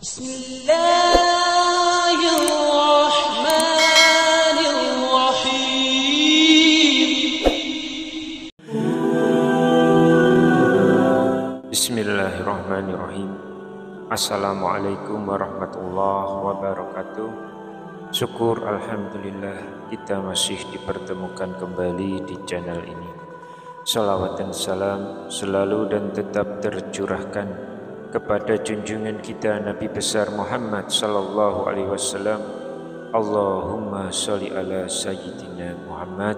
Bismillahirrahmanirrahim. Bismillahirrahmanirrahim. Assalamualaikum warahmatullahi wabarakatuh. Syukur alhamdulillah kita masih dipertemukan kembali di channel ini. Salawat dan salam selalu dan tetap tercurahkan kepada junjungan kita Nabi besar Muhammad sallallahu alaihi wasallam. Allahumma sholli ala sayyidina Muhammad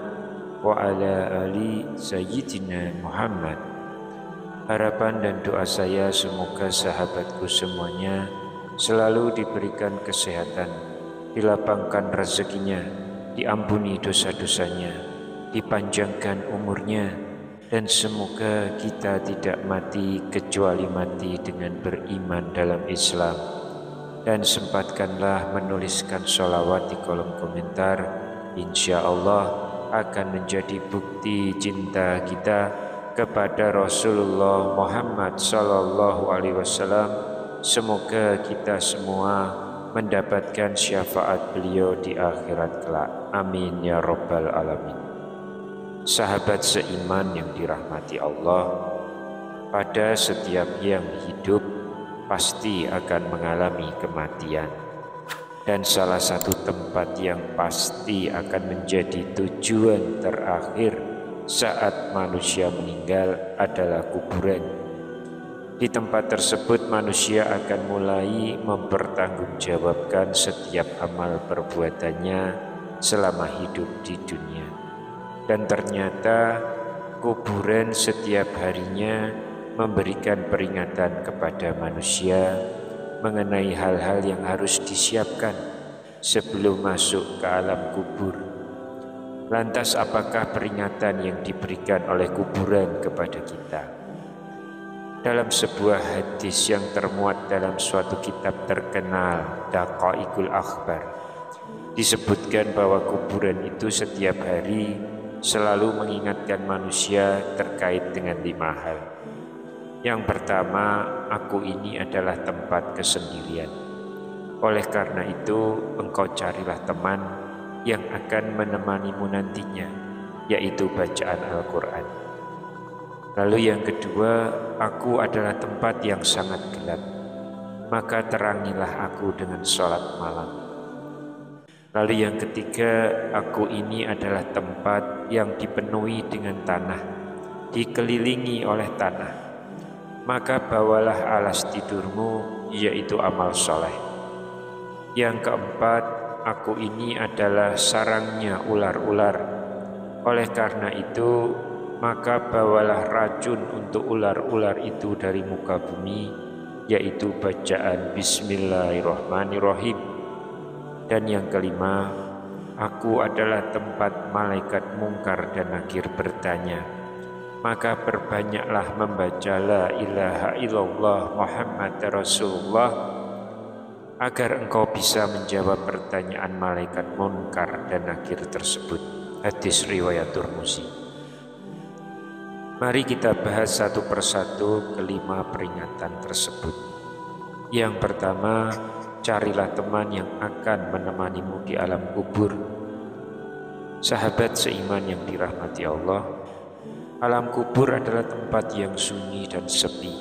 wa ala ali sayyidina Muhammad. Harapan dan doa saya semoga sahabatku semuanya selalu diberikan kesehatan, dilapangkan rezekinya, diampuni dosa-dosanya, dipanjangkan umurnya, dan semoga kita tidak mati kecuali mati dengan beriman dalam Islam. Dan sempatkanlah menuliskan sholawat di kolom komentar. Insya Allah akan menjadi bukti cinta kita kepada Rasulullah Muhammad sallallahu alaihi wasallam. Semoga kita semua mendapatkan syafaat beliau di akhirat kelak. Amin ya rabbal alamin. Sahabat seiman yang dirahmati Allah, pada setiap yang hidup pasti akan mengalami kematian. Dan salah satu tempat yang pasti akan menjadi tujuan terakhir saat manusia meninggal adalah kuburan. Di tempat tersebut manusia akan mulai mempertanggungjawabkan setiap amal perbuatannya selama hidup di dunia. Dan ternyata kuburan setiap harinya memberikan peringatan kepada manusia mengenai hal-hal yang harus disiapkan sebelum masuk ke alam kubur. Lantas apakah peringatan yang diberikan oleh kuburan kepada kita? Dalam sebuah hadis yang termuat dalam suatu kitab terkenal, Daqaiqul Akhbar, disebutkan bahwa kuburan itu setiap hari selalu mengingatkan manusia terkait dengan 5 hal. Yang pertama, aku ini adalah tempat kesendirian. Oleh karena itu, engkau carilah teman yang akan menemanimu nantinya, yaitu bacaan Al-Quran. Lalu yang kedua, aku adalah tempat yang sangat gelap, maka terangilah aku dengan sholat malam. Lalu yang ketiga, aku ini adalah tempat yang dipenuhi dengan tanah, dikelilingi oleh tanah, maka bawalah alas tidurmu, yaitu amal soleh. Yang keempat, aku ini adalah sarangnya ular-ular. Oleh karena itu, maka bawalah racun untuk ular-ular itu dari muka bumi, yaitu bacaan Bismillahirrahmanirrahim. Dan yang kelima, aku adalah tempat malaikat mungkar dan nakir bertanya, maka perbanyaklah membaca la ilaha illallah Muhammad Rasulullah agar engkau bisa menjawab pertanyaan malaikat mungkar dan nakir tersebut. Hadis riwayat Tirmizi. Mari kita bahas satu persatu kelima peringatan tersebut. Yang pertama, carilah teman yang akan menemanimu di alam kubur. Sahabat seiman yang dirahmati Allah, alam kubur adalah tempat yang sunyi dan sepi.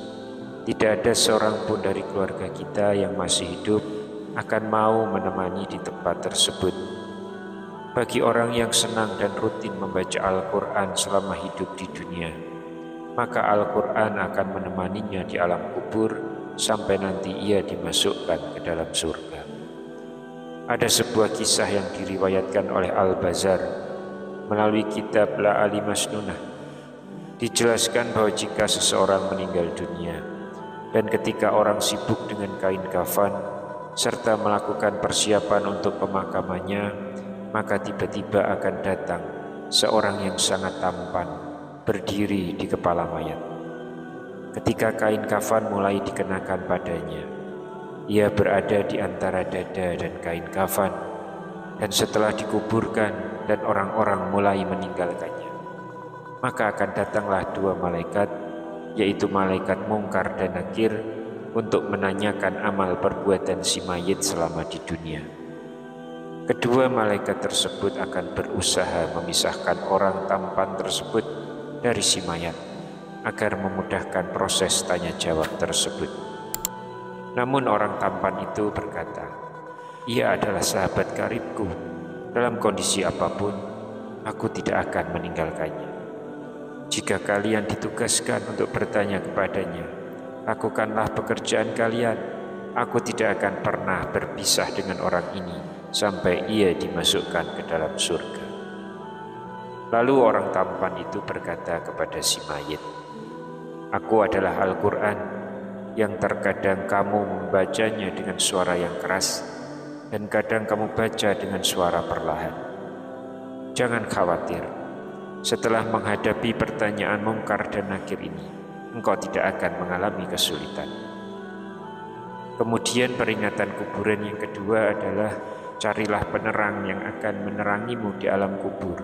Tidak ada seorang pun dari keluarga kita yang masih hidup akan mau menemani di tempat tersebut. Bagi orang yang senang dan rutin membaca Al-Quran selama hidup di dunia, maka Al-Quran akan menemaninya di alam kubur sampai nanti ia dimasukkan ke dalam surga. Ada sebuah kisah yang diriwayatkan oleh Al-Bazar melalui kitab La'ali Masnunah. Dijelaskan bahwa jika seseorang meninggal dunia dan ketika orang sibuk dengan kain kafan serta melakukan persiapan untuk pemakamannya, maka tiba-tiba akan datang seorang yang sangat tampan berdiri di kepala mayat. Ketika kain kafan mulai dikenakan padanya, ia berada di antara dada dan kain kafan. Dan setelah dikuburkan dan orang-orang mulai meninggalkannya, maka akan datanglah 2 malaikat, yaitu malaikat mungkar dan nakir, untuk menanyakan amal perbuatan si mayit selama di dunia. Kedua malaikat tersebut akan berusaha memisahkan orang tampan tersebut dari si mayat agar memudahkan proses tanya jawab tersebut. Namun orang tampan itu berkata, "Ia adalah sahabat karibku. Dalam kondisi apapun, aku tidak akan meninggalkannya. Jika kalian ditugaskan untuk bertanya kepadanya, lakukanlah pekerjaan kalian. Aku tidak akan pernah berpisah dengan orang ini sampai ia dimasukkan ke dalam surga." Lalu orang tampan itu berkata kepada si mayit, "Aku adalah Al-Quran yang terkadang kamu membacanya dengan suara yang keras dan kadang kamu baca dengan suara perlahan. Jangan khawatir, setelah menghadapi pertanyaan mungkar dan nakir ini, engkau tidak akan mengalami kesulitan." Kemudian peringatan kuburan yang kedua adalah carilah penerang yang akan menerangimu di alam kubur.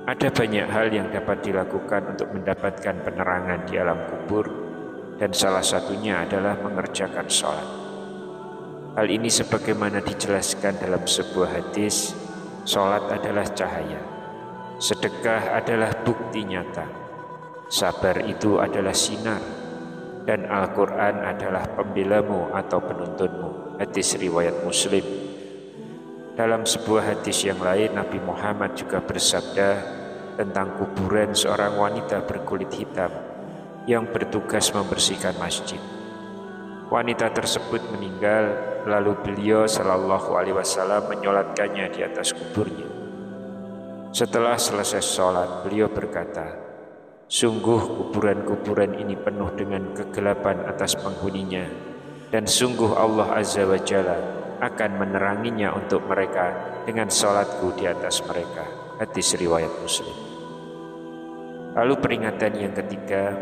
Ada banyak hal yang dapat dilakukan untuk mendapatkan penerangan di alam kubur, dan salah satunya adalah mengerjakan sholat. Hal ini sebagaimana dijelaskan dalam sebuah hadis, sholat adalah cahaya, sedekah adalah bukti nyata, sabar itu adalah sinar, dan Al-Quran adalah pembelamu atau penuntunmu. Hadis riwayat Muslim. Dalam sebuah hadis yang lain, Nabi Muhammad juga bersabda tentang kuburan seorang wanita berkulit hitam yang bertugas membersihkan masjid. Wanita tersebut meninggal, lalu beliau Shallallahu Alaihi Wasallam menyolatkannya di atas kuburnya. Setelah selesai sholat, beliau berkata, "Sungguh kuburan-kuburan ini penuh dengan kegelapan atas penghuninya, dan sungguh Allah Azza wa Jalla akan meneranginya untuk mereka dengan salatku di atas mereka." Hadis riwayat Muslim. Lalu peringatan yang ketiga,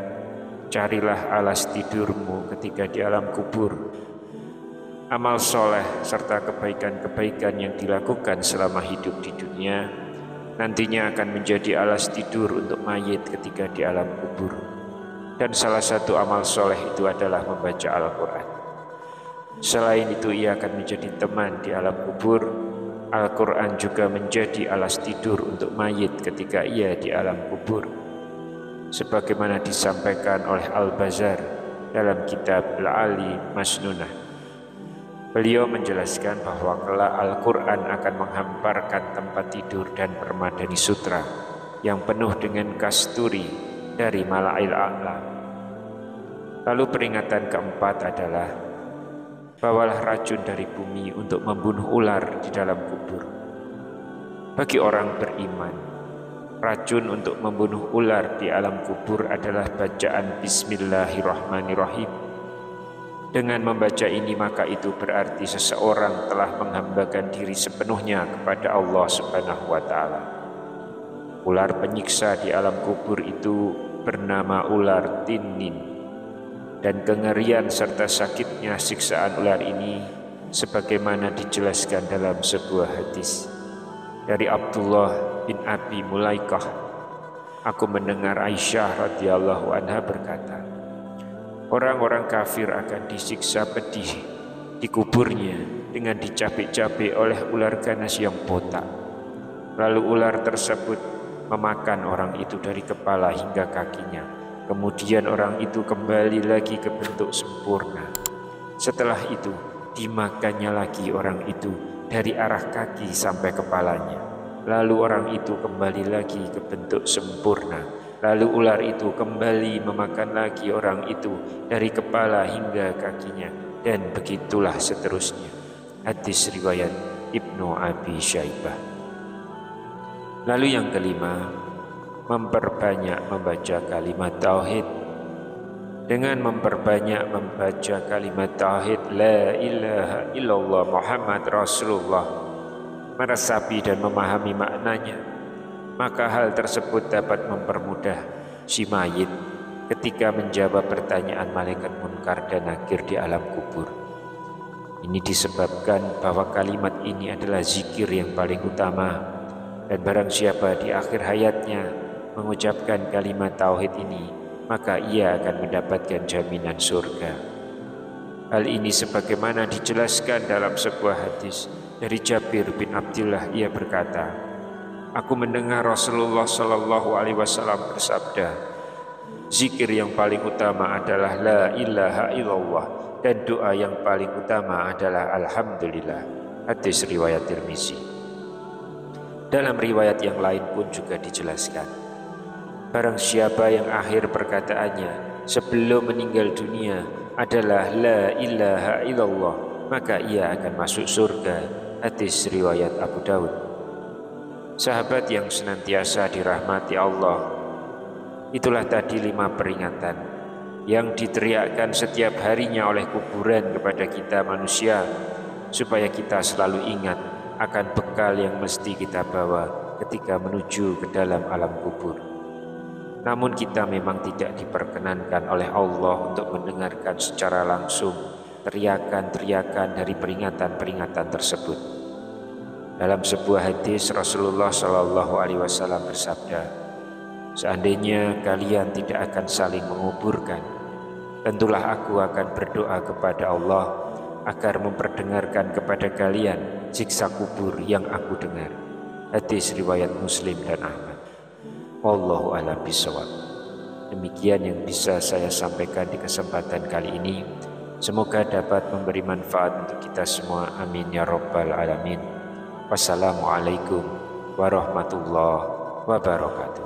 carilah alas tidurmu ketika di alam kubur. Amal soleh serta kebaikan-kebaikan yang dilakukan selama hidup di dunia nantinya akan menjadi alas tidur untuk mayit ketika di alam kubur. Dan salah satu amal soleh itu adalah membaca Al-Quran. Selain itu ia akan menjadi teman di alam kubur. Al-Quran juga menjadi alas tidur untuk mayit ketika ia di alam kubur, sebagaimana disampaikan oleh Al-Bazar dalam kitab Al-Ali Masnunah. Beliau menjelaskan bahwa kelak Al-Quran akan menghamparkan tempat tidur dan permadani sutra yang penuh dengan kasturi dari Mala'il A'la. Lalu peringatan keempat adalah, bawalah racun dari bumi untuk membunuh ular di dalam kubur. Bagi orang beriman, racun untuk membunuh ular di alam kubur adalah bacaan Bismillahirrahmanirrahim. Dengan membaca ini maka itu berarti seseorang telah menghambakan diri sepenuhnya kepada Allah Subhanahu wa Ta'ala. Ular penyiksa di alam kubur itu bernama ular tinnin. Dan kengerian serta sakitnya siksaan ular ini sebagaimana dijelaskan dalam sebuah hadis dari Abdullah bin Abi Mulaikah. Aku mendengar Aisyah radhiyallahu anha berkata, orang-orang kafir akan disiksa pedih di kuburnya dengan dicapik-capik oleh ular ganas yang botak. Lalu ular tersebut memakan orang itu dari kepala hingga kakinya. Kemudian orang itu kembali lagi ke bentuk sempurna. Setelah itu dimakannya lagi orang itu dari arah kaki sampai kepalanya. Lalu orang itu kembali lagi ke bentuk sempurna. Lalu ular itu kembali memakan lagi orang itu dari kepala hingga kakinya. Dan begitulah seterusnya. Hadis riwayat Ibnu Abi Syaibah. Lalu yang kelima, memperbanyak membaca kalimat tauhid. Dengan memperbanyak membaca kalimat tauhid la ilaha illallah Muhammad Rasulullah, meresapi dan memahami maknanya, maka hal tersebut dapat mempermudah si mayit ketika menjawab pertanyaan malaikat munkar dan nakir di alam kubur. Ini disebabkan bahwa kalimat ini adalah zikir yang paling utama, dan barang siapa di akhir hayatnya mengucapkan kalimat tauhid ini, maka ia akan mendapatkan jaminan surga. Hal ini sebagaimana dijelaskan dalam sebuah hadis dari Jabir bin Abdullah. Ia berkata, aku mendengar Rasulullah Shallallahu Alaihi Wasallam bersabda, zikir yang paling utama adalah la ilaha illallah dan doa yang paling utama adalah alhamdulillah. Hadis riwayat Tirmizi. Dalam riwayat yang lain pun juga dijelaskan, barang siapa yang akhir perkataannya sebelum meninggal dunia adalah la ilaha illallah, maka ia akan masuk surga. Hadis riwayat Abu Daud. Sahabat yang senantiasa dirahmati Allah, itulah tadi 5 peringatan yang diteriakkan setiap harinya oleh kuburan kepada kita manusia, supaya kita selalu ingat akan bekal yang mesti kita bawa ketika menuju ke dalam alam kubur. Namun kita memang tidak diperkenankan oleh Allah untuk mendengarkan secara langsung teriakan-teriakan dari peringatan-peringatan tersebut. Dalam sebuah hadis Rasulullah Shallallahu Alaihi Wasallam bersabda, seandainya kalian tidak akan saling menguburkan, tentulah aku akan berdoa kepada Allah agar memperdengarkan kepada kalian siksa kubur yang aku dengar. Hadis riwayat Muslim dan Ahmad. Wallahu a'lam bishawab. Demikian yang bisa saya sampaikan di kesempatan kali ini. Semoga dapat memberi manfaat untuk kita semua. Amin ya rabbal alamin. Wassalamualaikum warahmatullahi wabarakatuh.